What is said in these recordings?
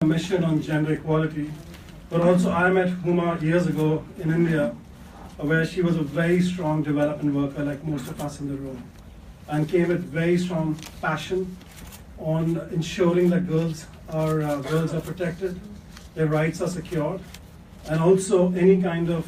mission on gender equality, but also I met Huma years ago in India, where she was a very strong development worker like most of us in the room, and came with very strong passion on ensuring that girls are protected, their rights are secured, and also any kind of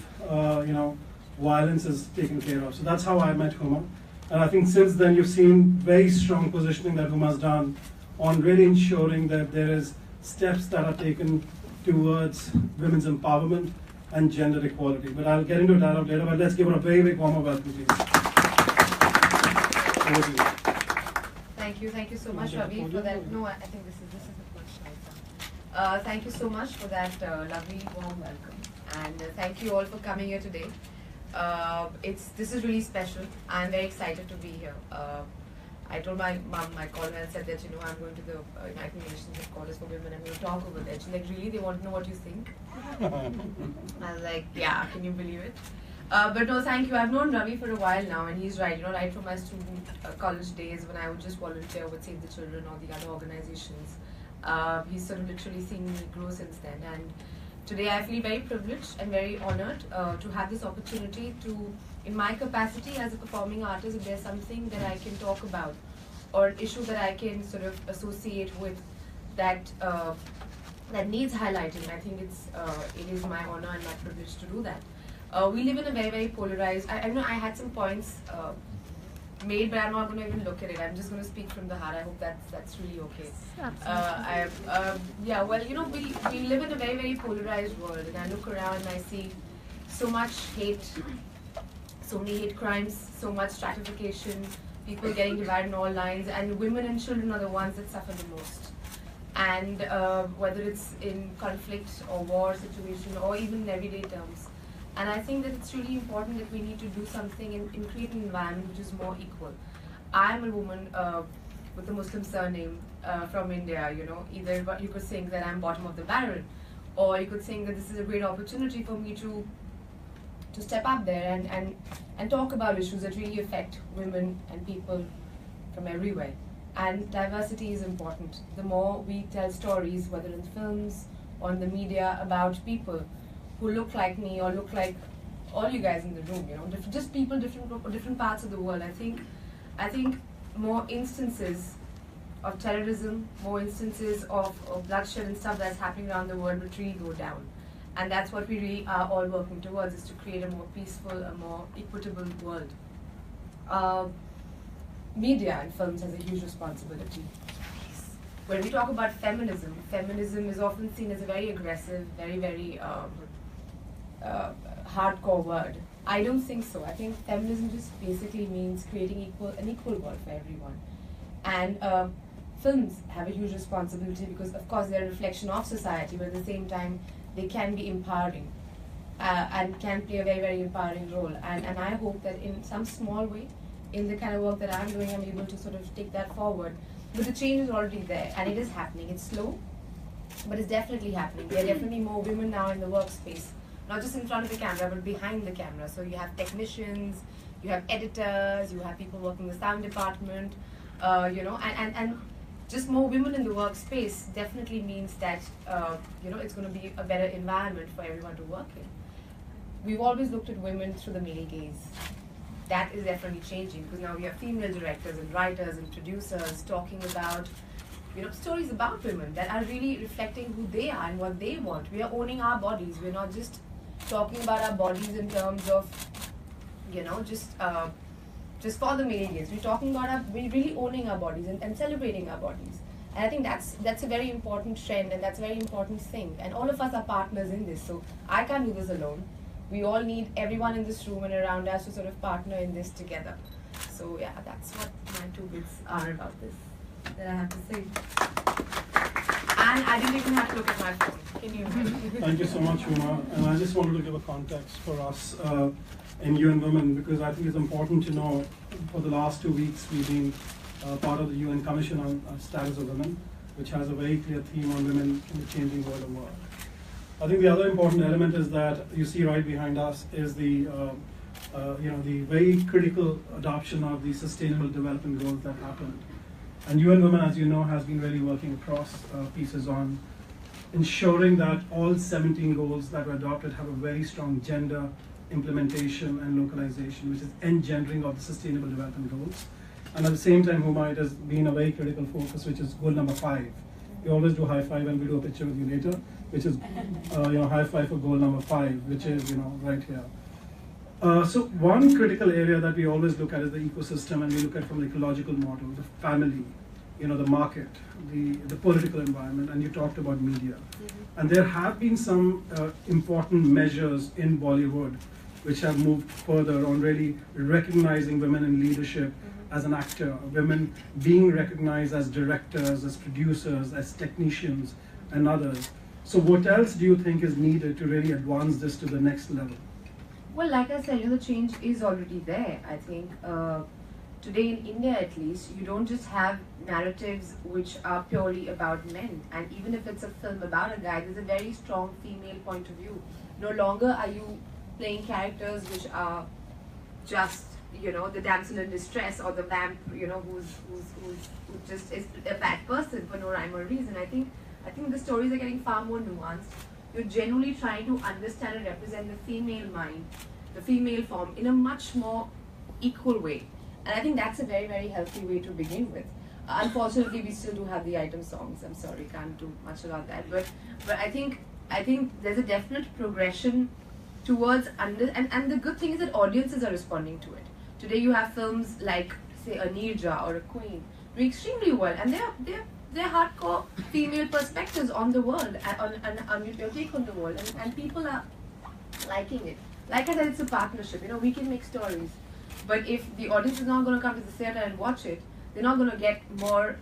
violence is taken care of. So that's how I met Huma. And I think since then you've seen very strong positioning that Huma's done on really ensuring that there is steps that are taken towards women's empowerment and gender equality. But I'll get into that later, but let's give her a very, very warm welcome, please. Thank you so much, Ravi, for that. No, I think this is much nicer. Thank you so much for that lovely warm welcome, and thank you all for coming here today. This is really special. I'm very excited to be here. I told my mom, my caller, and said that I'm going to the United Nations Headquarters for Women. I'm going to talk over there. She's like, really? They want to know what you think? I was like, yeah. Can you believe it? But no, thank you. I've known Ravi for a while now, and he's right. Right from my student college days when I would just volunteer with Save the Children or the other organizations. He's sort of literally seen me grow since then. And today I feel very privileged and very honored to have this opportunity to, in my capacity as a performing artist, if there's something that I can talk about or an issue that I can sort of associate with that that needs highlighting, I think it is my honor and my privilege to do that. We live in a very, very polarized, I know I had some points made, but I'm not going to even look at it. I'm just going to speak from the heart. I hope that's really okay. Yeah, well, we live in a very, very polarized world, and I look around and I see so much hate, so many hate crimes, so much stratification, people getting divided in all lines, and women and children are the ones that suffer the most. And whether it's in conflict or war situation or even in everyday terms. And I think that it's really important that we need to do something and create an environment which is more equal. I'm a woman with a Muslim surname from India, either you could think that I'm bottom of the barrel, or you could think that this is a great opportunity for me to step up there and talk about issues that really affect women and people from everywhere. And diversity is important. The more we tell stories, whether in films or in the media, about people who look like me or look like all you guys in the room, just people, different parts of the world. I think more instances of terrorism, more instances of bloodshed and stuff that's happening around the world would really go down. And that's what we really are all working towards, is to create a more peaceful, a more equitable world. Media and films has a huge responsibility. When we talk about feminism, feminism is often seen as a very aggressive, very, very hardcore word. I don't think so. I think feminism just basically means creating an equal world for everyone. And films have a huge responsibility because, of course, they're a reflection of society, but at the same time, they can be empowering and can play a very, very empowering role. And I hope that in some small way, in the kind of work that I'm doing, I'm able to sort of take that forward. But the change is already there, and it is happening. It's slow, but it's definitely happening. There are definitely more women now in the workspace, not just in front of the camera, but behind the camera. So you have technicians, you have editors, you have people working in the sound department, and just more women in the workspace definitely means that, it's going to be a better environment for everyone to work in. We've always looked at women through the male gaze. That is definitely changing, because now we have female directors and writers and producers talking about, stories about women that are really reflecting who they are and what they want. We are owning our bodies. We're not just talking about our bodies in terms of, just for the male gaze. We're talking about we're really owning our bodies and celebrating our bodies. And I think that's a very important trend, and that's a very important thing. And all of us are partners in this, so I can't do this alone. We all need everyone in this room and around us to sort of partner in this together. So yeah, that's what my 2 bits are about this that I have to say. And I didn't even have to look at my phone. Can you imagine? Thank you so much, Huma. And I just wanted to give a context for us in UN Women, because I think it's important to know for the last 2 weeks we've been part of the UN Commission on Status of Women, which has a very clear theme on women in the changing world of work. I think the other important element is that you see right behind us is the very critical adoption of the Sustainable Development Goals that happened. And UN Women, as you know, has been really working across pieces on ensuring that all 17 goals that were adopted have a very strong gender implementation and localization, which is engendering of the sustainable development goals. And at the same time, Huma, it has been a very critical focus, which is goal number 5. We always do high five, and we do a picture with you later, which is high five for goal number 5, which is right here. So one critical area that we always look at is the ecosystem, and we look at from the ecological model, the family, the market, the political environment, and you talked about media. And there have been some important measures in Bollywood which have moved further on really recognizing women in leadership as an actor, women being recognized as directors, as producers, as technicians, and others. So what else do you think is needed to really advance this to the next level? Well, like I said, the change is already there. I think today in India at least, you don't just have narratives which are purely about men. And even if it's a film about a guy, there's a very strong female point of view. No longer are you playing characters which are just, the damsel in distress or the vamp, who just is a bad person for no rhyme or reason. I think the stories are getting far more nuanced. You're genuinely trying to understand and represent the female mind, the female form in a much more equal way. And I think that's a very, very healthy way to begin with. Unfortunately, we still do have the item songs. I'm sorry, can't do much about that. But I think there's a definite progression towards and the good thing is that audiences are responding to it. Today you have films like, say, a Neerja or a Queen doing extremely well, and they're hardcore female perspectives on the world, on your take on the world, and people are liking it. Like I said, it's a partnership. We can make stories, but if the audience is not going to come to the theater and watch it, they're not going to get more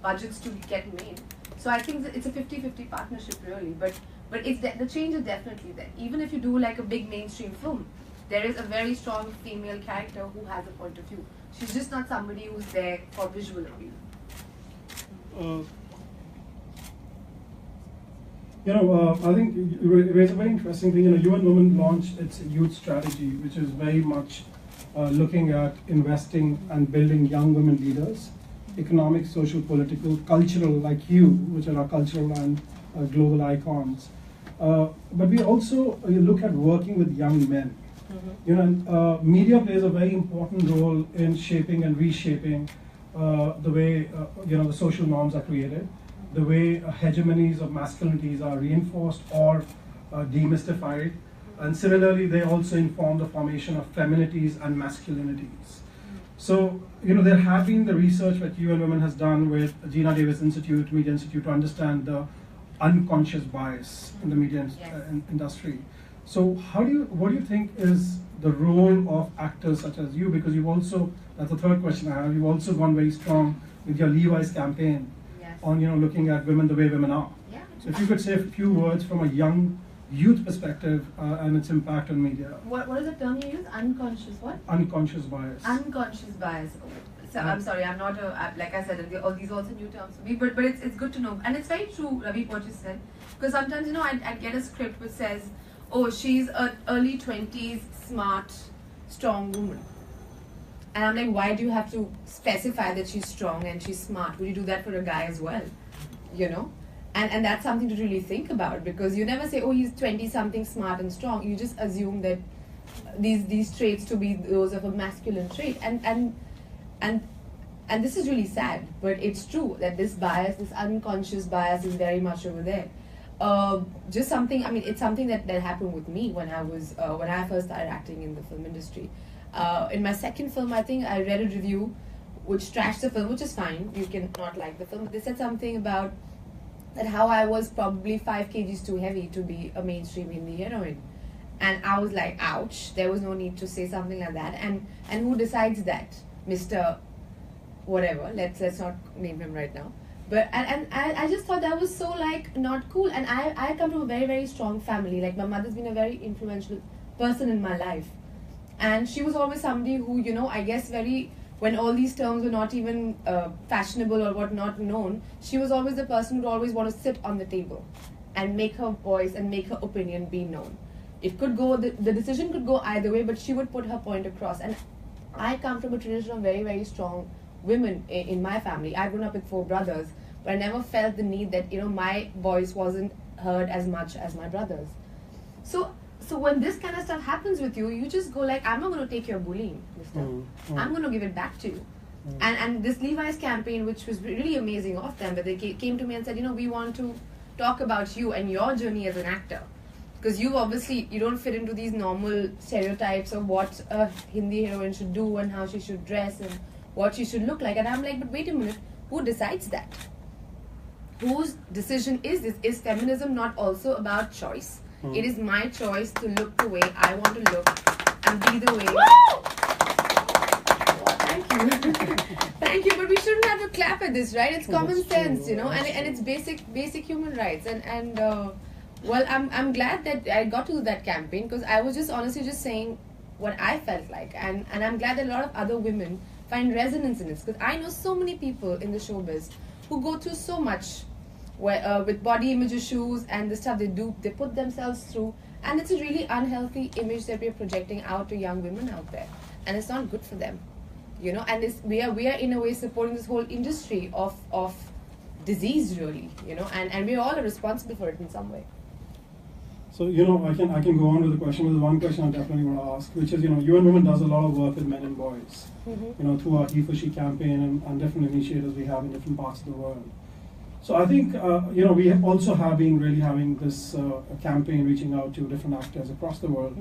budgets to get made. So I think it's a 50-50 partnership really, but it's the change is definitely there. Even if you do like a big mainstream film, there is a very strong female character who has a point of view. She's just not somebody who's there for visual appeal. I think it was a very interesting thing. UN Women launched its youth strategy, which is very much looking at investing and building young women leaders, economic, social, political, cultural, like you, which are our cultural and global icons. But we also look at working with young men. Media plays a very important role in shaping and reshaping the way the social norms are created, the way hegemonies of masculinities are reinforced or demystified, and similarly they also inform the formation of feminities and masculinities. So there have been the research that UN Women has done with Gina Davis Institute, Media Institute, to understand the unconscious bias in the media industry. So what do you think is the role of actors such as you? Because you've also, that's the third question I have, you've also gone very strong with your Levi's campaign on looking at women the way women are. Yeah. So if you could say a few words from a young youth perspective and its impact on media. What is the term you use? Unconscious what? Unconscious bias. Unconscious bias. So I'm sorry, I'm not like I said, all these are also new terms for me, but it's good to know. And it's very true, Ravi, what you said. Because sometimes, I'd get a script which says, oh, she's an early 20s, smart, strong woman. And I'm like, why do you have to specify that she's strong and she's smart? Would you do that for a guy as well? And that's something to really think about, because you never say, oh, he's 20-something, smart and strong. You just assume that these traits to be those of a masculine trait. And this is really sad, but it's true that this bias, this unconscious bias is very much over there. Just something, it's something that happened with me when I first started acting in the film industry. In my second film, I think I read a review which trashed the film, which is fine. You can not like the film. But they said something about that how I was probably 5 kgs too heavy to be a mainstream Hindi heroine. And I was like, ouch, there was no need to say something like that. And who decides that? Mr. whatever, let's not name him right now. But and I just thought that was so not cool. And I come from a very, very strong family. Like my mother's been a very influential person in my life. And she was always somebody who, I guess when all these terms were not even fashionable or what not known, she was always the person who would always want to sit on the table and make her voice and make her opinion be known. It could go, the decision could go either way, but she would put her point across. And I come from a tradition of very, very strong women in my family. I've grown up with 4 brothers, but I never felt the need that, you know, my voice wasn't heard as much as my brothers. So when this kind of stuff happens with you, you just go like, I'm not going to take your bullying, mister. I'm going to give it back to you. And this Levi's campaign, which was really amazing of them, but they came to me and said, you know, we want to talk about you and your journey as an actor. Because you obviously, you don't fit into these normal stereotypes of what a Hindi heroine should do and how she should dress and what she should look like. And I'm like, but wait a minute, who decides that? Whose decision is this? Is feminism not also about choice? It is my choice to look the way I want to look and be the way. Well, thank you. Thank you, but we shouldn't have to clap at this, right? It's common sense, you know, and it's basic human rights. Well, I'm glad that I got to do that campaign, because I was just honestly just saying what I felt like, and I'm glad that a lot of other women find resonance in this, because I know so many people in the showbiz who go through so much with body image issues and the stuff they put themselves through, and it's a really unhealthy image that we're projecting out to young women out there, and it's not good for them, you know. And we are in a way supporting this whole industry of disease, really, you know, and we all are responsible for it in some way. So, you know, I can go on with the question, but the one question I definitely want to ask, which is, you know, UN Women does a lot of work with men and boys, you know, through our He for She campaign and different initiatives we have in different parts of the world. So I think, you know, we also have been really having this campaign reaching out to different actors across the world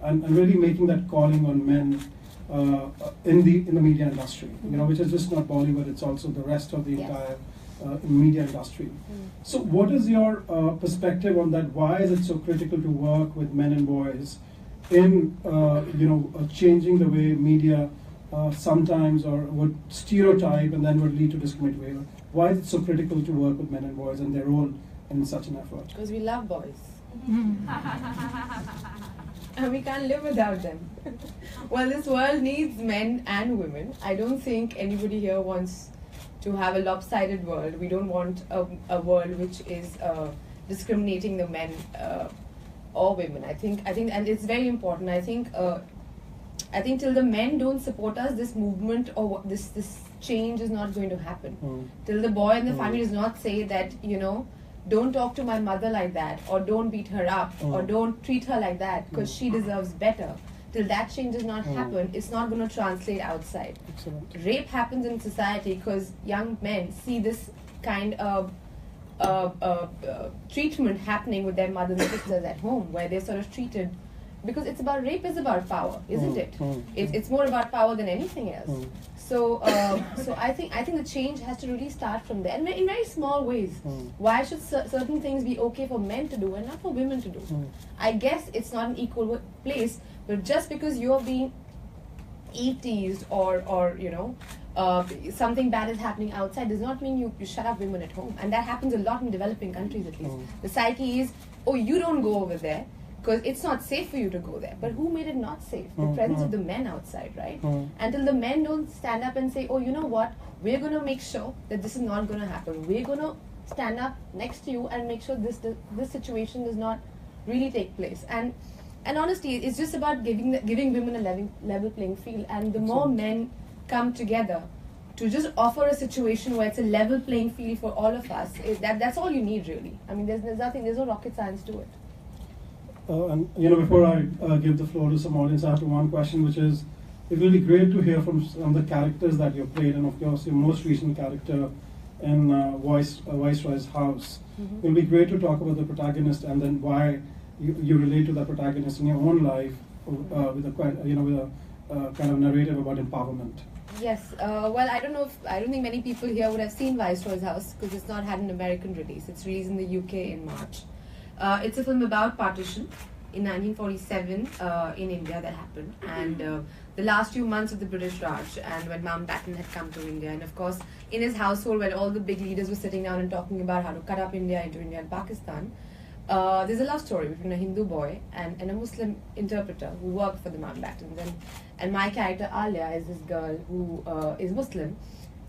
and really making that calling on men in the media industry, you know, which is just not Bollywood, it's also the rest of the entire media industry. So what is your perspective on that? Why is it so critical to work with men and boys in, you know, changing the way media sometimes or would stereotype and then would lead to discriminatory behavior? Why is it so critical to work with men and boys and their role in such an effort? Because we love boys. And we can't live without them. Well, this world needs men and women. I don't think anybody here wants to have a lopsided world. We don't want a world which is discriminating the men or women. I think, and it's very important. I think till the men don't support us, this movement or this change is not going to happen. Till the boy in the family does not say that, you know, don't talk to my mother like that, or don't beat her up, or don't treat her like that because she deserves better. Till that change does not happen, it's not going to translate outside. Excellent. Rape happens in society because young men see this kind of treatment happening with their mothers and sisters at home, where they're sort of treated, because rape is about power, isn't it? It's more about power than anything else. So I think the change has to really start from there, and in very small ways. Why should certain things be okay for men to do and not for women to do? I guess it's not an equal place, but just because you're being teased or you know, something bad is happening outside does not mean you shut up women at home. And that happens a lot in developing countries, at least. The psyche is, oh, you don't go over there because it's not safe for you to go there. But who made it not safe? The presence of the men outside, right? Until the men don't stand up and say, oh, you know what, we're going to make sure that this is not going to happen. We're going to stand up next to you and make sure this situation does not really take place. And honestly, it's just about giving women a level playing field. And the more men come together to just offer a situation where it's a level playing field for all of us, that's all you need, really. I mean, there's no rocket science to it. And you know, before I give the floor to some audience, I have one question, which is, it will be great to hear from some of the characters that you've played, and of course your most recent character in Maestros House. It will be great to talk about the protagonist and then why you relate to that protagonist in your own life with a kind of narrative about empowerment. Yes. Well, I don't think many people here would have seen Maestros House because it's not had an American release. It's released in the UK in March. It's a film about partition in 1947 in India that happened, and the last few months of the British Raj, and when Mountbatten had come to India, and of course in his household where all the big leaders were sitting down and talking about how to cut up India into India and Pakistan. There's a love story between a Hindu boy and a Muslim interpreter who worked for the Mountbattens, and my character Alia is this girl who is Muslim,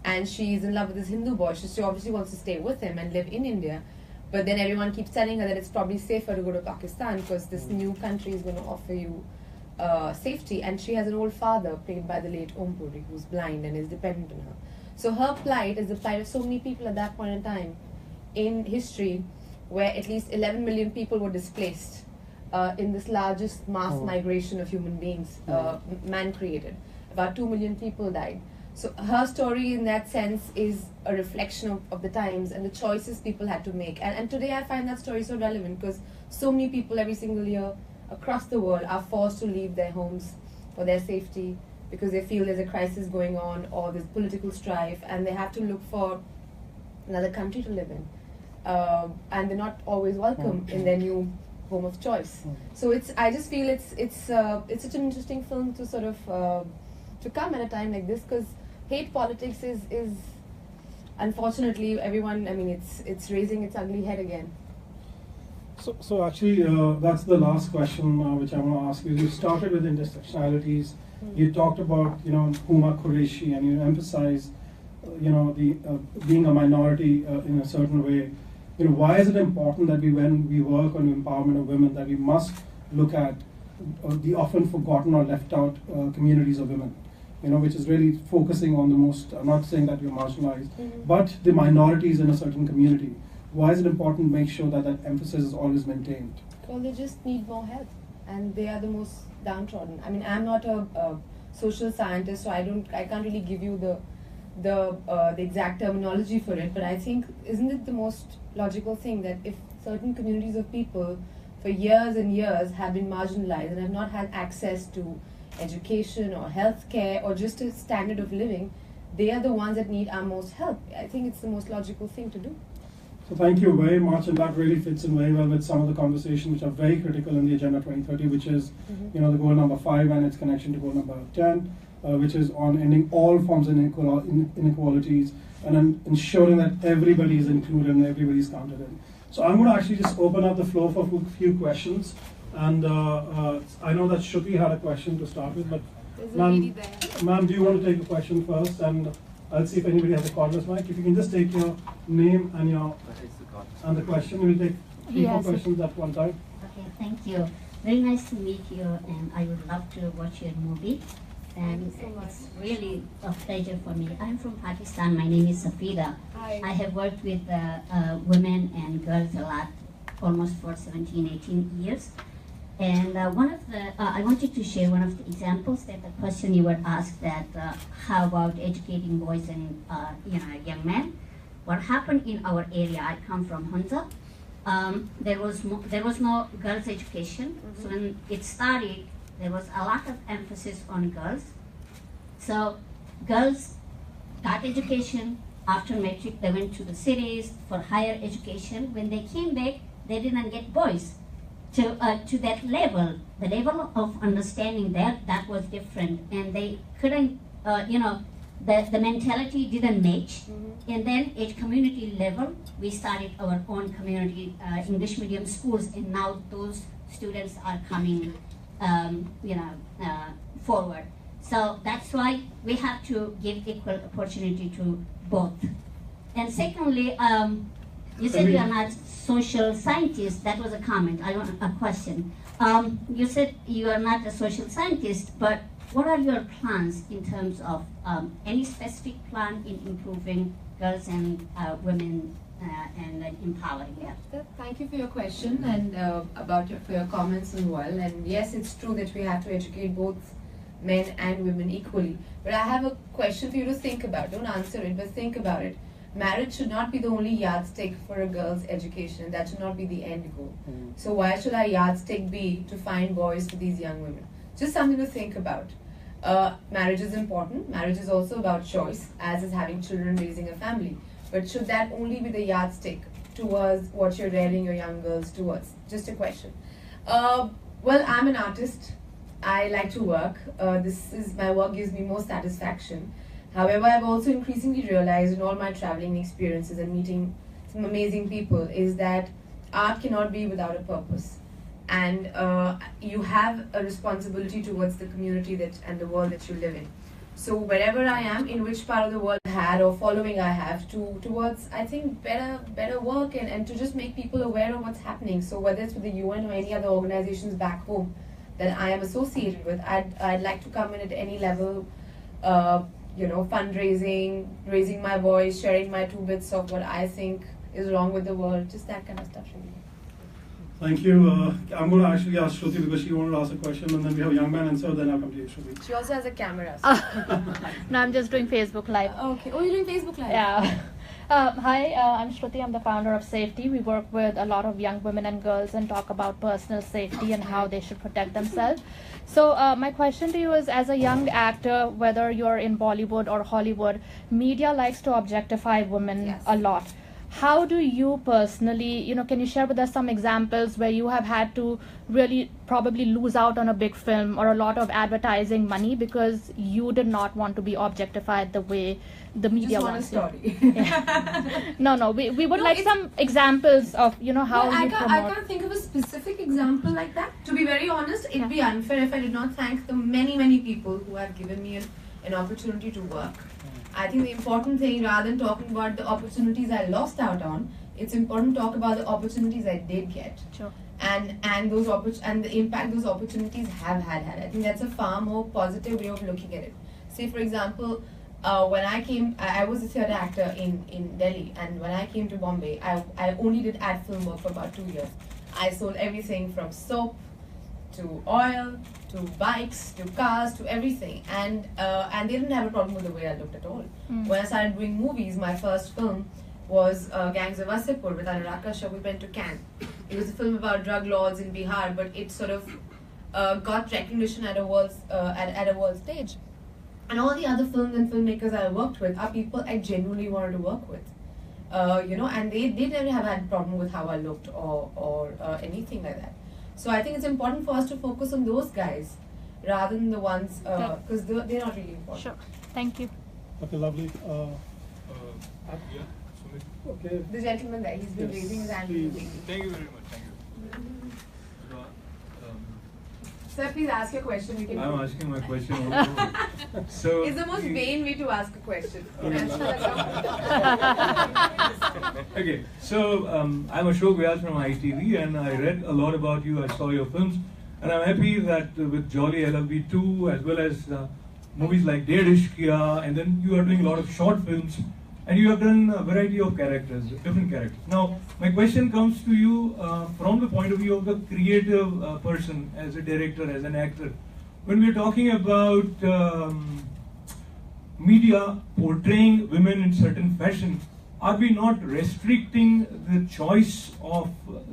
and she's in love with this Hindu boy. She obviously wants to stay with him and live in India. But then everyone keeps telling her that it's probably safer to go to Pakistan because this new country is going to offer you safety. And she has an old father played by the late Om Puri, who's blind and is dependent on her. So her plight is the plight of so many people at that point in time in history, where at least 11 million people were displaced in this largest mass migration of human beings, man created. About 2 million people died. So her story in that sense is a reflection of the times and the choices people had to make. And today I find that story so relevant because so many people every single year across the world are forced to leave their homes for their safety because they feel there's a crisis going on or there's political strife and they have to look for another country to live in. And they're not always welcome in their new home of choice. So I just feel it's such an interesting film to sort of to come at a time like this because hate politics is unfortunately everyone. I mean, it's raising its ugly head again. So actually, that's the last question which I want to ask you. You started with intersectionalities. You talked about Huma Qureshi, and you emphasized the being a minority in a certain way. Why is it important that when we work on the empowerment of women, that we must look at the often forgotten or left out communities of women? Which is really focusing on the most, I'm not saying that you're marginalized, but the minorities in a certain community. Why is it important to make sure that that emphasis is always maintained? Well, they just need more help, and they are the most downtrodden. I mean, I'm not a social scientist, so I can't really give you the exact terminology for it, but I think, isn't it the most logical thing that if certain communities of people for years and years have been marginalized and have not had access to education or healthcare or just a standard of living, they are the ones that need our most help. I think it's the most logical thing to do. So thank you very much, and that really fits in very well with some of the conversations which are very critical in the Agenda 2030, which is the goal number 5 and its connection to goal number 10, which is on ending all forms of inequalities and then ensuring that everybody is included and everybody is counted in. So I'm going to actually just open up the floor for a few questions. And I know that Shruti had a question to start with, but ma'am, do you want to take a question first? And I'll see if anybody has a cordless mic. If you can just take your name and the question. We'll take 3-4 questions at one time. Okay, thank you. Very nice to meet you, and I would love to watch your movie. And it's really a pleasure for me. I'm from Pakistan. My name is Safida. Hi. I have worked with women and girls a lot, almost for 17, 18 years. And one of the, I wanted to share one of the examples that the question you were asked that how about educating boys and young men. What happened in our area? I come from Hunza. There was no girls' education. So when it started, there was a lot of emphasis on girls. So girls got education. After matric, they went to the cities for higher education. When they came back, they didn't get boys. To that level, the level of understanding that was different, and they couldn't, the mentality didn't match. And then at community level, we started our own community English medium schools, and now those students are coming, forward. So that's why we have to give equal opportunity to both. And secondly, you said you are not social scientist. That was a comment. I want a question. You said you are not a social scientist, but what are your plans in terms of any specific plan in improving girls and women and empowering them? Thank you for your question and for your comments as well. And yes, it's true that we have to educate both men and women equally. But I have a question for you to think about. Don't answer it, but think about it. Marriage should not be the only yardstick for a girl's education. That should not be the end goal. So why should our yardstick be to find boys for these young women? Just something to think about. Marriage is important. Marriage is also about choice, as is having children, raising a family. But should that only be the yardstick towards what you're rearing your young girls towards? Just a question. Well, I'm an artist. I like to work. My work gives me more satisfaction. However, I've also increasingly realized in all my traveling experiences and meeting some amazing people is that art cannot be without a purpose. And you have a responsibility towards the community and the world that you live in. So wherever I am, in which part of the world I had or following I have towards, I think, better work and to just make people aware of what's happening. So whether it's with the UN or any other organizations back home that I am associated with, I'd like to come in at any level fundraising, raising my voice, sharing my 2 bits of what I think is wrong with the world, just that kind of stuff really. Thank you. I'm going to actually ask Shruti because she wanted to ask a question, and then we have a young man answer, then I'll come to you, Shruti. She also has a camera. So. No, I'm just doing Facebook Live. Okay. Oh, you're doing Facebook Live? Yeah. Hi, I'm Shruti. I'm the founder of Safety. We work with a lot of young women and girls and talk about personal safety and how they should protect themselves. So my question to you is, as a young actor, whether you're in Bollywood or Hollywood, media likes to objectify women a lot. How do you personally, can you share with us some examples where you have had to really probably lose out on a big film or a lot of advertising money because you did not want to be objectified the way the media wants to? Yeah. No, we would like some examples of, how you promote. I can't think of a specific example like that. To be very honest, it'd be unfair if I did not thank the many, many people who have given me an opportunity to work. I think the important thing, rather than talking about the opportunities I lost out on, it's important to talk about the opportunities I did get. Sure. And the impact those opportunities have had. I think that's a far more positive way of looking at it. Say, for example, when I came, I was a theatre actor in Delhi, and when I came to Bombay, I only did ad film work for about 2 years. I sold everything from soap to oil, to bikes, to cars, to everything, and they didn't have a problem with the way I looked at all. When I started doing movies, my first film was Gangs of Wasseypur with Ravi Karkara. We went to Cannes. It was a film about drug lords in Bihar, but it sort of got recognition at a world stage. And all the other films and filmmakers I worked with are people I genuinely wanted to work with. And they never have had a problem with how I looked or anything like that. So I think it's important for us to focus on those guys rather than the ones, because they're not really important. Sure. Thank you. Okay, lovely. Okay. The gentleman there, he's been raising his hand. Thank you very much. Thank you. Sir, please ask your question. We can I'm asking my question also. So it's the most vain way to ask a question. Okay, so I'm Ashok Vyas from ITV, and I read a lot about you. I saw your films, and I'm happy that with Jolly LLB 2, as well as movies like Ded Ishq Kiya, and then you are doing a lot of short films, and you have done a variety of characters, different characters. Now, my question comes to you from the point of view of the creative person, as a director, as an actor. When we're talking about media portraying women in certain fashion, are we not restricting the choice of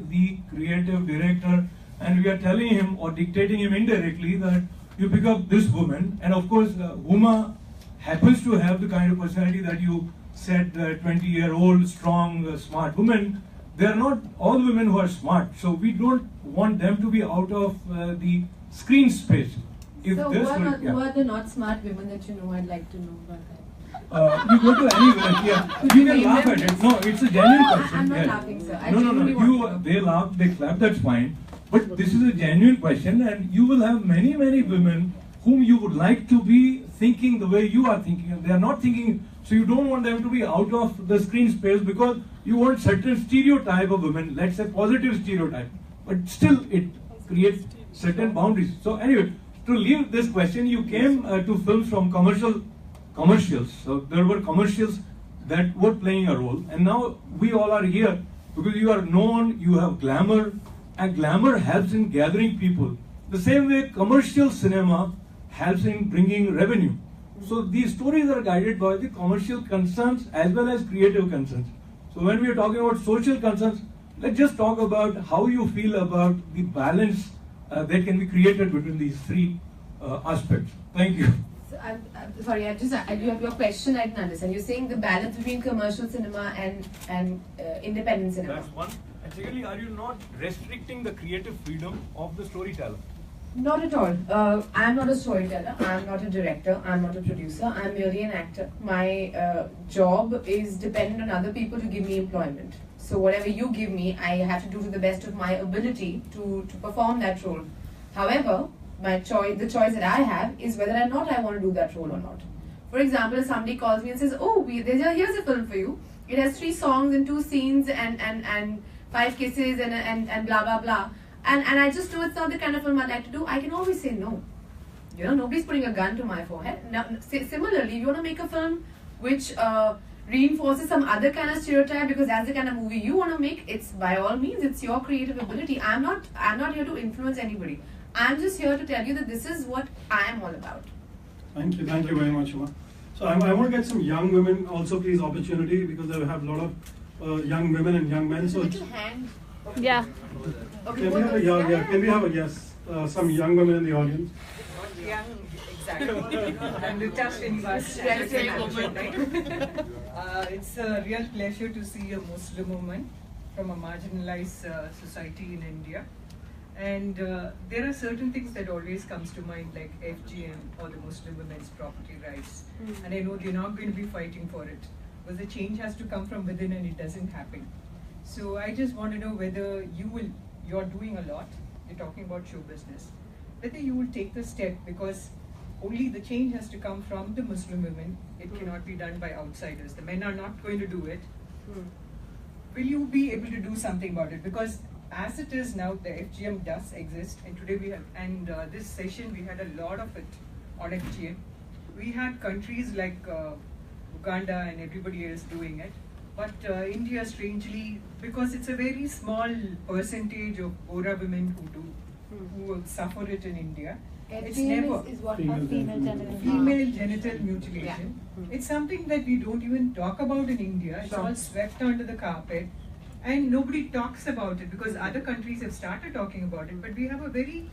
the creative director, and we are telling him or dictating him indirectly that you pick up this woman, and of course Huma happens to have the kind of personality that you said, 20-year-old, strong, smart woman. They are not all women who are smart, so we don't want them to be out of the screen space. If so who are the not smart women that you know? I'd like to know about that. You go to anywhere, yeah, you can laugh at it. No, it's a genuine question. I'm not yes. laughing, sir. No. They laugh, they clap, that's fine. But this is a genuine question, and you will have many, many women whom you would like to be thinking the way you are thinking, and they are not thinking. So you don't want them to be out of the screen space because you want certain stereotype of women, let's say positive stereotype, but still it creates certain boundaries. So anyway, to leave this question, you came to films from commercials. So there were commercials that were playing a role, and now we all are here because you are known, you have glamour, and glamour helps in gathering people. The same way commercial cinema helps in bringing revenue. So these stories are guided by the commercial concerns as well as creative concerns. So when we are talking about social concerns, let's just talk about how you feel about the balance that can be created between these three aspects. Thank you. So I'm sorry, your question I didn't understand. You're saying the balance between commercial cinema and independent cinema. That's one. And secondly, are you not restricting the creative freedom of the storyteller? Not at all. I'm not a storyteller, I'm not a director, I'm not a producer, I'm merely an actor. My job is dependent on other people to give me employment. So whatever you give me, I have to do to the best of my ability to perform that role. However, the choice that I have is whether or not I want to do that role or not. For example, if somebody calls me and says, oh, here's a film for you. It has 3 songs and 2 scenes and 5 kisses and blah blah blah. And I just know it's not the kind of film I'd like to do, I can always say no. You know, nobody's putting a gun to my forehead. Now, similarly, you want to make a film which reinforces some other kind of stereotype because that's the kind of movie you want to make. It's by all means, it's your creative ability. I'm not here to influence anybody. I'm just here to tell you that this is what I am all about. Thank you very much, Huma. So I want to get some young women also, please, opportunity, because they have a lot of young women and young men. So Little hand. Yeah. Okay, can we have some young women in the audience? Not young, exactly. I'm Rita Srinivas. It's a real pleasure to see a Muslim woman from a marginalized society in India. And there are certain things that always comes to mind, like FGM or the Muslim women's property rights. And I know they're not going to be fighting for it, because the change has to come from within and it doesn't happen. So I just want to know whether you're doing a lot, you're talking about show business, whether you will take the step, because only the change has to come from the Muslim women. It cannot be done by outsiders. The men are not going to do it. Will you be able to do something about it? Because as it is now, the FGM does exist, and today we have, and this session we had a lot of it on FGM. We had countries like Uganda and everybody else doing it, but India, strangely, because it's a very small percentage of Bora women who suffer it in India. It's never is what female genital mutilation. It's something that we don't even talk about in India. It's all swept under the carpet. And nobody talks about it because other countries have started talking about it, but we have a very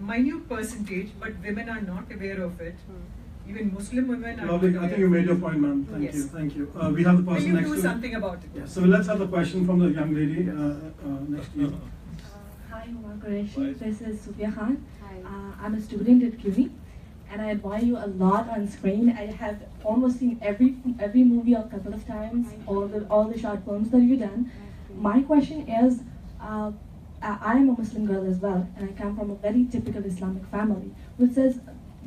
minute percentage, but women are not aware of it. Even Muslim women are Lovely. not I think you made your point, ma'am. Thank you. We have the person next to Will you do you. something about it? Yeah, so let's have the question from the young lady next to you. Hi, Huma Qureshi. This is Sufia Khan. I'm a student at CUNY, and I admire you a lot on screen. I have almost seen every movie a couple of times, all the short films that you've done. My question is, I am a Muslim girl as well, and I come from a very typical Islamic family, which says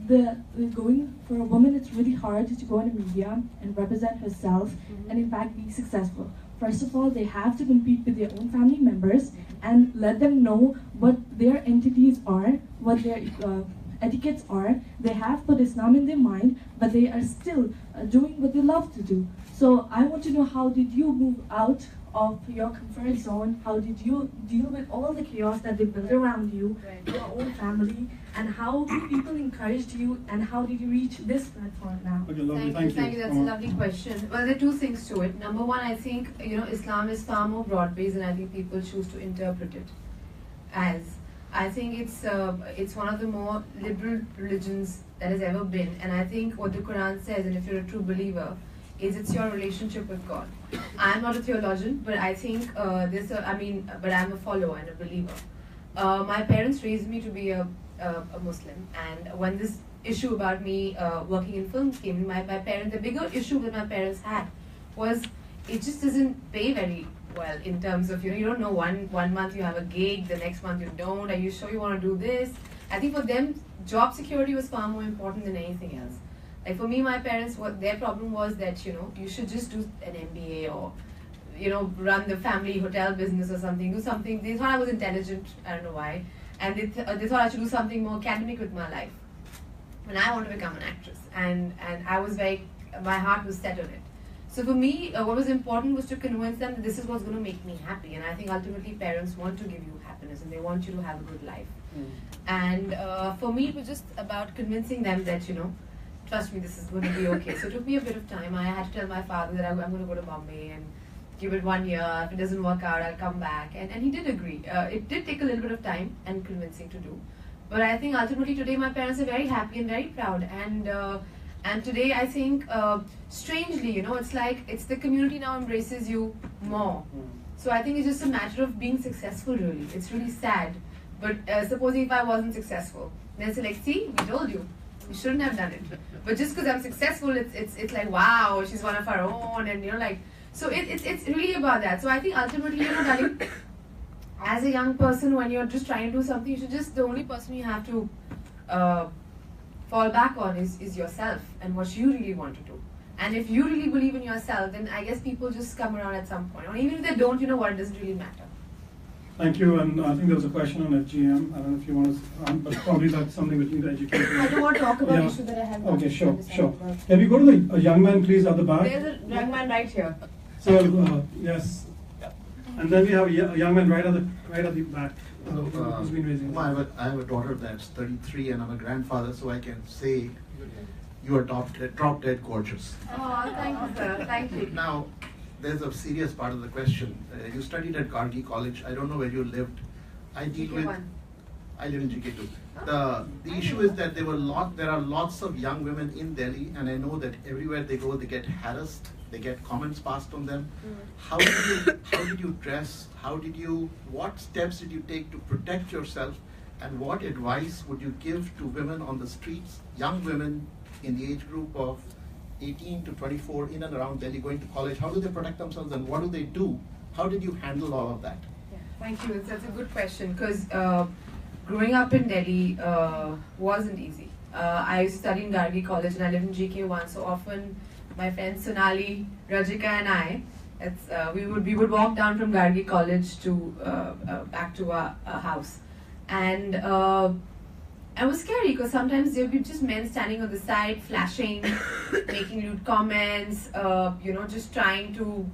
going for a woman, it's really hard to go in the media and represent herself and in fact be successful. First of all, they have to compete with their own family members and let them know what their entities are, what their etiquettes are. They have put Islam in their mind, but they are still doing what they love to do. So I want to know, how did you move out of your comfort zone? How did you deal with all the chaos that they built around you, your own family, and how people encouraged you, and how did you reach this platform now? Okay, lovely. Thank you. That's a lovely question. Well, there are two things to it. Number one, I think Islam is far more broad-based, and I think people choose to interpret it as. I think it's one of the more liberal religions that has ever been, and I think what the Quran says, and if you're a true believer, is it's your relationship with God. I'm not a theologian, but I think but I'm a follower and a believer. My parents raised me to be a Muslim, and when this issue about me working in films came, my parents, the bigger issue that my parents had was it just doesn't pay very well in terms of, you don't know, one month you have a gig, the next month you don't, are you sure you want to do this? I think for them, job security was far more important than anything else. Like for me, my parents, their problem was that, you should just do an MBA or, run the family hotel business or something, do something. They thought I was intelligent, I don't know why. And they thought I should do something more academic with my life. And I wanted to become an actress. And I was my heart was set on it. So for me, what was important was to convince them that this is what's going to make me happy. And I think ultimately parents want to give you happiness and they want you to have a good life. And for me, it was just about convincing them that, trust me, this is going to be okay. So it took me a bit of time. I had to tell my father that I'm going to go to Bombay and give it 1 year. If it doesn't work out, I'll come back. And he did agree. It did take a little bit of time and convincing to do. But I think ultimately today my parents are very happy and very proud. And today I think, strangely, it's like it's the community now embraces you more. So I think it's just a matter of being successful, really. It's really sad. But supposing if I wasn't successful, then it's like, see, we told you. You shouldn't have done it. But just because I'm successful, it's like, wow, she's one of our own, and so it's really about that. So I think ultimately, darling, as a young person, when you're just trying to do something, you should the only person you have to fall back on is yourself and what you really want to do. And if you really believe in yourself, then I guess people just come around at some point. Or even if they don't, it doesn't really matter. Thank you, and I think there was a question on FGM. I don't know if you want to, but probably that's something that you need to educate. I don't want to talk about Yeah. issue that I have. Okay, sure, understand sure. about. Can we go to the young man, please, at the back? There's a young man right here. So, yes. And then we have a young man right at the back who's been raising his hand. I have a daughter that's 33 and I'm a grandfather, so I can say you are drop dead gorgeous. Oh, thank you, sir. Thank you. Now, there's a serious part of the question. You studied at Carnegie College. I don't know where you lived. I deal with. GK1. I live in GK2. The issue is that there are lots of young women in Delhi, and I know that everywhere they go, they get harassed. They get comments passed on them. How did you dress? What steps did you take to protect yourself? And what advice would you give to women on the streets, young women in the age group of 18 to 24 in and around Delhi going to college? How do they protect themselves and what do they do? How did you handle all of that? Yeah, thank you. That's a good question because growing up in Delhi wasn't easy. I studied in Gargi College and I live in GK1, so often my friends Sonali, Rajika and I, we would walk down from Gargi College to back to our house, and it was scary because sometimes there would be just men standing on the side, flashing, making lewd comments, just trying to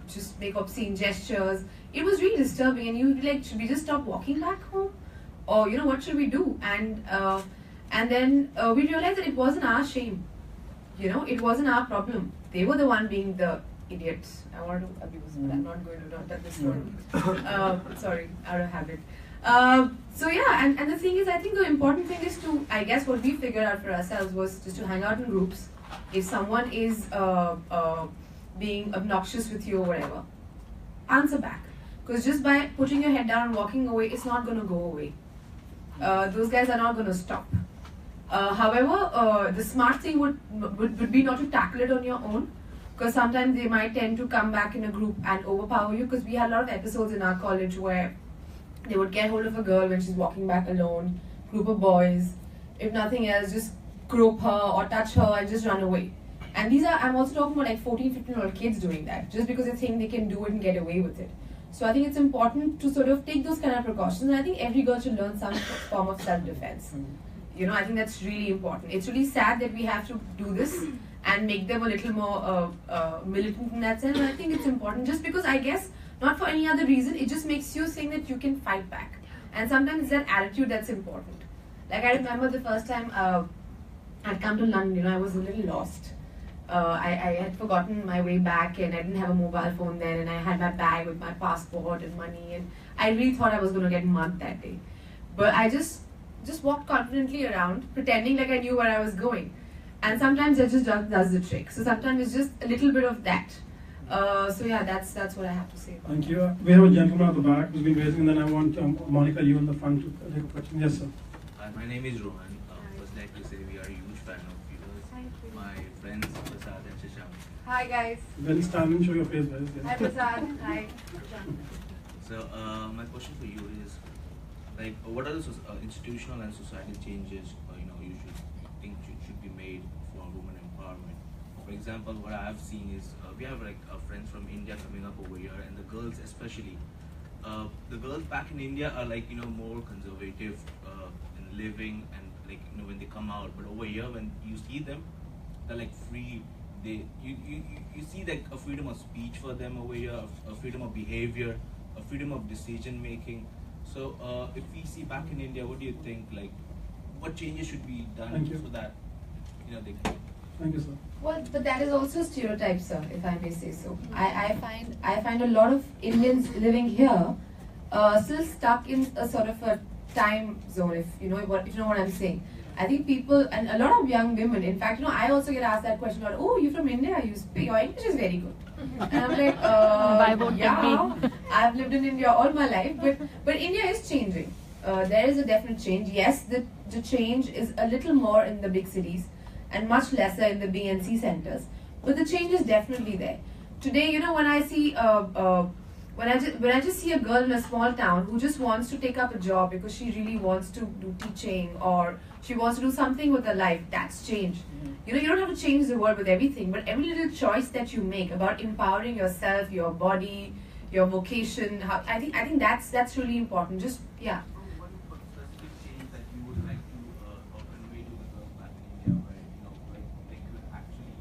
just make obscene gestures. It was really disturbing, and you would be like, should we just stop walking back home, or what should we do? And then we realized that it wasn't our shame. It wasn't our problem. They were the one being the idiots. I want to abuse, but I'm not going to tell this story. Sorry, out of habit. So yeah, and the thing is, I think the important thing is to, I guess what we figured out for ourselves was just to hang out in groups. If someone is being obnoxious with you or whatever, answer back. Because just by putting your head down and walking away, it's not going to go away. Those guys are not going to stop. However, the smart thing would be not to tackle it on your own, because sometimes they might tend to come back in a group and overpower you, because we had a lot of episodes in our college where they would get hold of a girl when she's walking back alone, group of boys, if nothing else, just grope her or touch her and just run away. And I'm also talking about like 14, 15-year-old kids doing that, just because they think they can do it and get away with it. So I think it's important to sort of take those kind of precautions, and I think every girl should learn some form of self-defense. I think that's really important. It's really sad that we have to do this and make them a little more militant in that sense. And I think it's important just because, I guess, not for any other reason, it just makes you think that you can fight back. And sometimes it's that attitude that's important. Like I remember the first time I'd come to London, I was a little lost. I had forgotten my way back and I didn't have a mobile phone then, and I had my bag with my passport and money, and I really thought I was going to get mugged that day. But I just walked confidently around, pretending like I knew where I was going. And sometimes that just does the trick. So sometimes it's just a little bit of that. So yeah, that's what I have to say. Thank you. We have a gentleman at the back who's been raising, and then I want Monica, you in the front to take a question. Yes, sir. Hi, my name is Rohan. First, like to say we are a huge fan of yours. Thank you. My friends Prasad and Shashank. Hi guys. When you stand and show your face, guys. Hi Prasad. Hi. So my question for you is, like, what are the institutional and societal changes you should be made for women empowerment? For example, what I have seen is we have like friends from India coming up over here, and the girls especially. The girls back in India are like more conservative in living and like when they come out, but over here when you see them, they're like free. You see like a freedom of speech for them over here, a freedom of behavior, a freedom of decision making. So if we see back in India, what do you think? Like, what changes should be done so that they can? Thank you, sir. Well, but that is also a stereotype, sir, if I may say so. I find a lot of Indians living here still stuck in a sort of a time zone, if you know what I'm saying. I think people, and a lot of young women, in fact, I also get asked that question about, oh, you're from India, your English is very good. And I'm like, yeah, I've lived in India all my life, but India is changing. There is a definite change. Yes, the change is a little more in the big cities and much lesser in the B and C centers, but the change is definitely there. Today, when I see when I just see a girl in a small town who just wants to take up a job because she really wants to do teaching or she wants to do something with her life, that's change. You don't have to change the world with everything, but every little choice that you make about empowering yourself, your body, your vocation. I think that's really important. Just yeah. One specific change that you would like to convey to the girls back in India, where like they could actually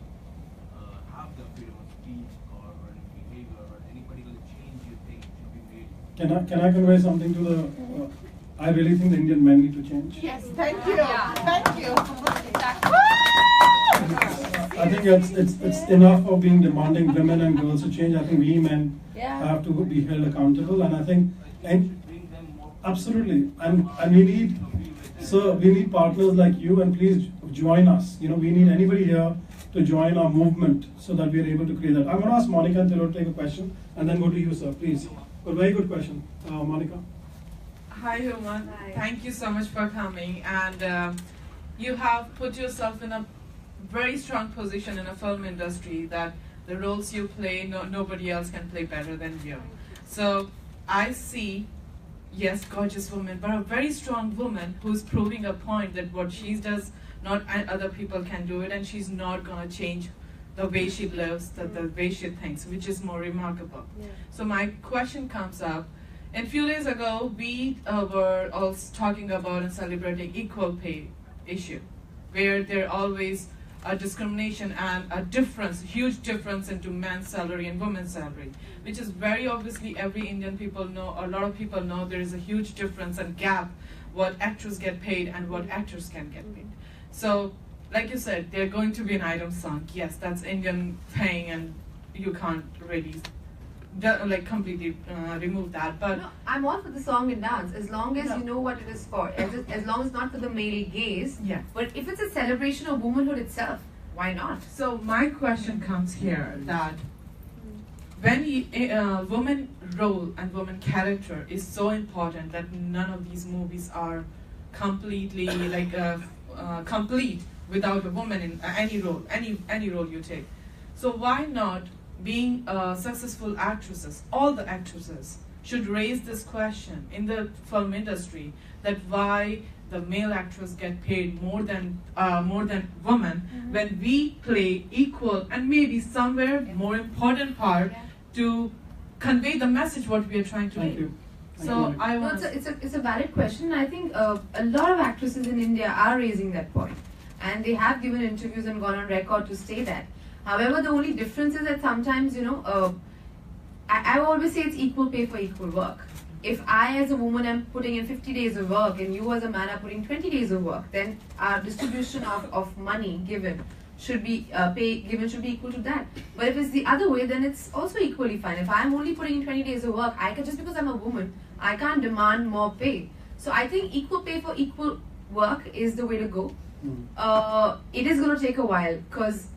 have the freedom of speech or any behavior or any particular change you think should be made. Can I convey something to the? I really think the Indian men need to change. Yes, thank you. Thank you. I think it's enough of being demanding women and girls to change. I think we men have to be held accountable, and I think absolutely, and we need partners like you, and please join us. We need anybody here to join our movement so that we are able to create that. I'm going to ask Monica and Tilo to take a question, and then go to you, sir, please. A very good question, Monica. Hi, Huma. Thank you so much for coming, and you have put yourself in a very strong position in a film industry that the roles you play, nobody else can play better than you. So I see, yes, gorgeous woman, but a very strong woman who's proving a point that what she does, not other people can do it, and she's not going to change the way she lives, the way she thinks, which is more remarkable. Yeah. So my question comes up. And a few days ago, we were also talking about and celebrating equal pay issue, where there always a discrimination and a difference, huge difference into men's salary and women's salary, which is very obviously every Indian people know, a lot of people know there is a huge difference and gap what actors get paid and what actors can get paid. So, like you said, they're going to be an item song. Yes, that's Indian thing, and you can't really completely remove that. But no, I'm all for the song and dance as long as you know what it is for. As long as it's not for the male gaze. Yeah. But if it's a celebration of womanhood itself, why not? So my question comes here that when woman role and woman character is so important that none of these movies are completely complete without a woman in any role, any role you take. So why not, being successful actresses, all the actresses should raise this question in the film industry, that why the male actors get paid more than women, when we play equal and maybe somewhere more important part to convey the message what we are trying to do. So I want. It's a valid question. I think a lot of actresses in India are raising that point, and they have given interviews and gone on record to say that. However, the only difference is that sometimes, I always say it's equal pay for equal work. If I as a woman am putting in 50 days of work and you as a man are putting 20 days of work, then our distribution of money given should be should be equal to that. But if it's the other way, then it's also equally fine. If I'm only putting in 20 days of work, just because I'm a woman, I can't demand more pay. So I think equal pay for equal work is the way to go. It is going to take a while because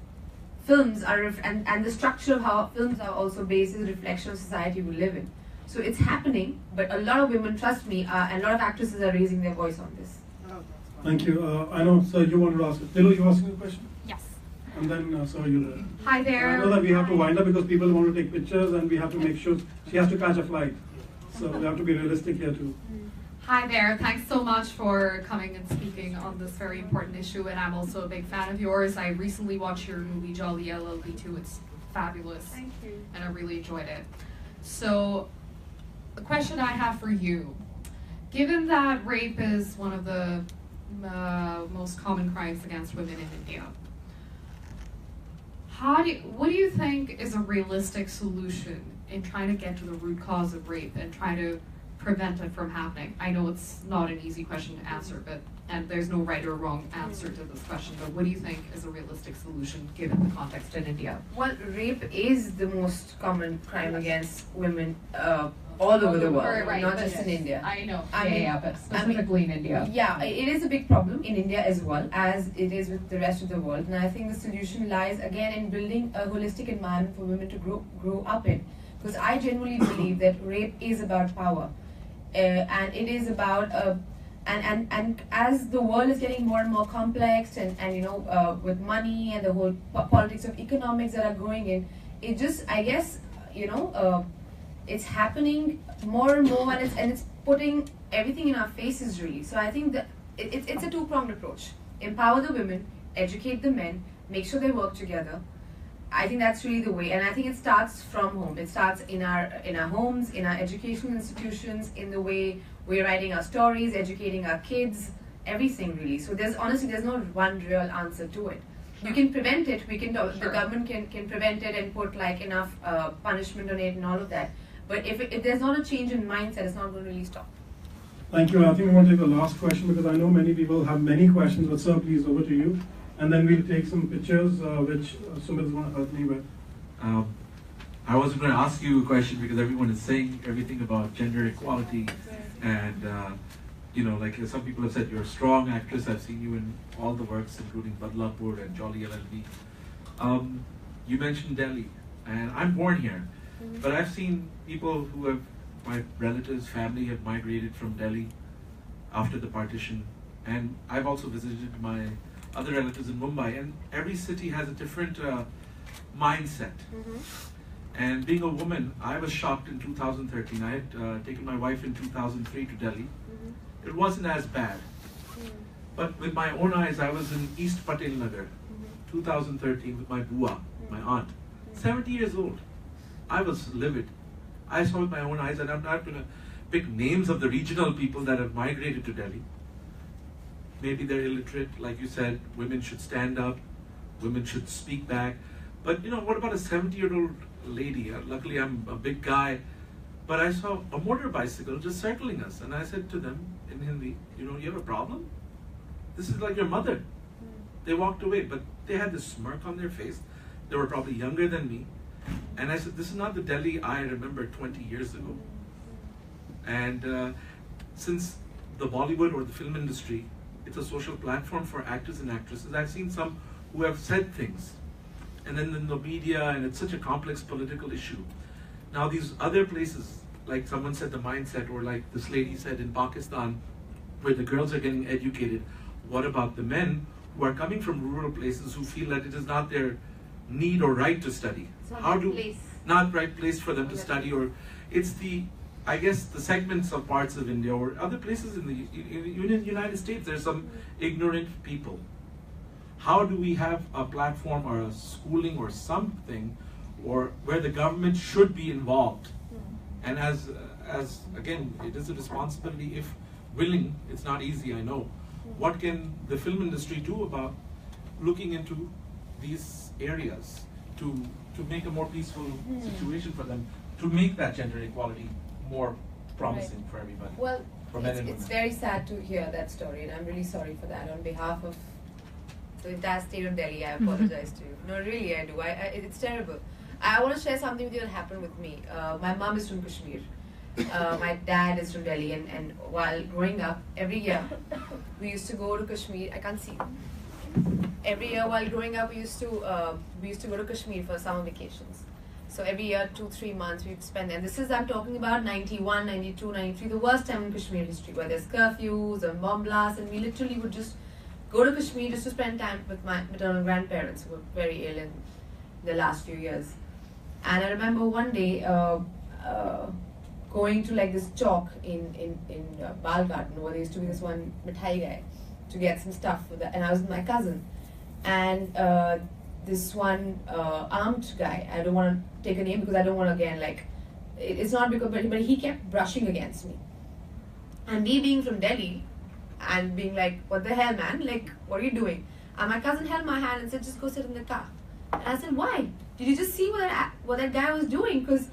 films are, and the structure of how films are also based is a reflection of society we live in. So it's happening, but a lot of women, trust me, and a lot of actresses are raising their voice on this. Thank you. I know, sir, you wanted to ask it. Tilo, you asking a question? Yes. And then, sir, you there. Hi there. I know that we have to wind up because people want to take pictures and we have to make sure she has to catch a flight. So we have to be realistic here too. Hi there. Thanks so much for coming and speaking on this very important issue, and I'm also a big fan of yours. I recently watched your movie Jolly LLB2. It's fabulous. Thank you. And I really enjoyed it. So, the question I have for you, given that rape is one of the most common crimes against women in India, what do you think is a realistic solution in trying to get to the root cause of rape and try to prevent it from happening? I know it's not an easy question to answer, and there's no right or wrong answer to this question, but what do you think is a realistic solution given the context in India? Well, rape is the most common crime against women all over the world, right, not just in India. I know, but specifically in India. Yeah, it is a big problem in India as well as it is with the rest of the world. And I think the solution lies again in building a holistic environment for women to grow up in. Because I genuinely believe that rape is about power. And it is about and as the world is getting more and more complex and with money and the whole politics of economics that are growing in, it just, I guess, it's happening more and more, and it's putting everything in our faces really. So I think that it's a two-pronged approach: empower the women, educate the men, make sure they work together, I think that's really the way, and I think it starts from home. It starts in our homes, in our educational institutions, in the way we're writing our stories, educating our kids, everything really. So there's no one real answer to it. You can prevent it. The government can prevent it and put like enough punishment on it and all of that. But if there's not a change in mindset, it's not going to really stop. Thank you. I think I want to take the last question because I know many people have many questions, but sir, please, over to you. And then we'll take some pictures, which Sumit is going to help me with. I wasn't going to ask you a question because everyone is saying everything about gender equality, and you know, like some people have said, you're a strong actress. I've seen you in all the works, including Badlapur and Jolly LLB. You mentioned Delhi, and I'm born here, but I've seen people who have, my relatives, family have migrated from Delhi after the partition, and I've also visited my other relatives in Mumbai, and every city has a different mindset. And being a woman, I was shocked in 2013. I had taken my wife in 2003 to Delhi. It wasn't as bad. But with my own eyes, I was in East Patel Nagar, 2013, with my bua, my aunt, 70 years old. I was livid. I saw with my own eyes, and I'm not going to pick names of the regional people that have migrated to Delhi. Maybe they're illiterate, like you said, women should stand up, women should speak back. But you know, what about a 70-year-old lady? Luckily I'm a big guy, but I saw a motor bicycle just circling us, and I said to them in Hindi, you know, you have a problem? This is like your mother. They walked away, but they had this smirk on their face. They were probably younger than me. And I said, this is not the Delhi I remember 20 years ago. And since the Bollywood or the film industry, it's a social platform for actors and actresses, I've seen some who have said things, and then in the media, and it's such a complex political issue. Now these other places, like someone said the mindset, or like this lady said in Pakistan, where the girls are getting educated, what about the men who are coming from rural places who feel that it is not their need or right to study? Not right place for them to study, or it's the, I guess, the segments of parts of India or other places in the United States, there's some ignorant people. How do we have a platform or a schooling or something, or where the government should be involved? And as again, it is a responsibility, if willing, it's not easy, I know. What can the film industry do about looking into these areas to make a more peaceful situation for them, to make that gender equality more promising for everybody? Well, for men and it's women. very sad to hear that story, and I'm really sorry for that. On behalf of the entire state of Delhi, I apologize to you. No, really, I do. It's terrible. I want to share something with you that happened with me. My mom is from Kashmir. My dad is from Delhi, and while growing up, every year we used to go to Kashmir. I can't see. Every year while growing up, we used to go to Kashmir for summer vacations. So every year, 2-3 months, we'd spend there. And this is, I'm talking about 91, 92, 93, the worst time in Kashmir history, where there's curfews and bomb blasts, and we literally would just go to Kashmir just to spend time with my maternal grandparents who were very ill in the last few years. And I remember one day going to like this chalk in Balgarden, where there used to be this one mithai guy, to get some stuff for that, and I was with my cousin, and this one armed guy, I don't want to take a name because I don't want to again, like, it's not because, but he kept brushing against me, and me being from Delhi and being like, what the hell, man, like, what are you doing? And my cousin held my hand and said, just go sit in the car. And I said, why? Did you just see what that guy was doing? Because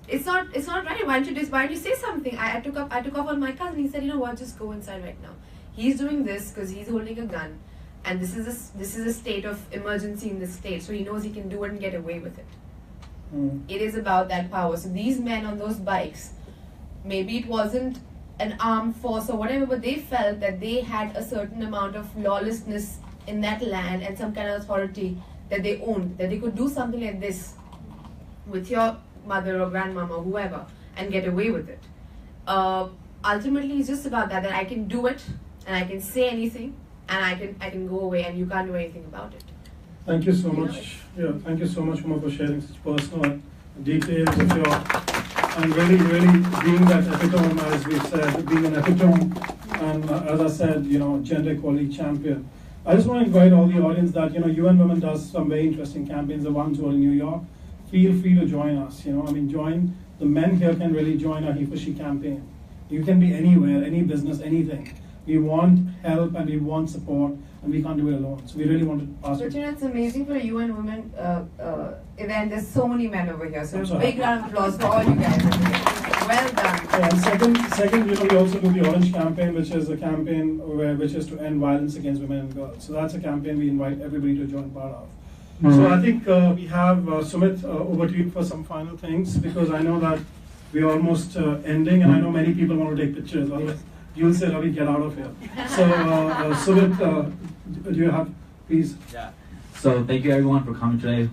it's not right. Why don't you say something? I took off on my cousin. He said, you know what, just go inside right now. He's doing this because he's holding a gun, and this is a state of emergency in the state, so he knows he can do it and get away with it. It is about that power. So these men on those bikes, maybe it wasn't an armed force or whatever, but they felt that they had a certain amount of lawlessness in that land and some kind of authority that they owned, that they could do something like this with your mother or grandmama or whoever and get away with it. Ultimately, it's just about that I can do it and I can say anything and I can go away and you can't do anything about it. Thank you so much. Yeah, thank you so much, Huma, for sharing such personal details of your, and really being that epitome, as we said, being an epitome, and as I said, you know, gender equality champion. I just want to invite all the audience that, UN Women does some very interesting campaigns, the ones who are in New York. Feel free to join us, join, the men here can really join our He for She campaign. You can be anywhere, any business, anything. We want help and we want support, and we can't do it alone. So we really want to pass it. But it's amazing for a UN Women event. There's so many men over here. So a big round of applause for all you guys. Well done. Yeah, and second, we also do the Orange campaign, which is a campaign which is to end violence against women and girls. So that's a campaign we invite everybody to join part of. So I think we have Sumit over to you for some final things, because I know that we're almost ending, and I know many people want to take pictures. Otherwise, you'll say, Ravi, get out of here. So Sumit, do you have, please? Yeah. So thank you everyone for coming today.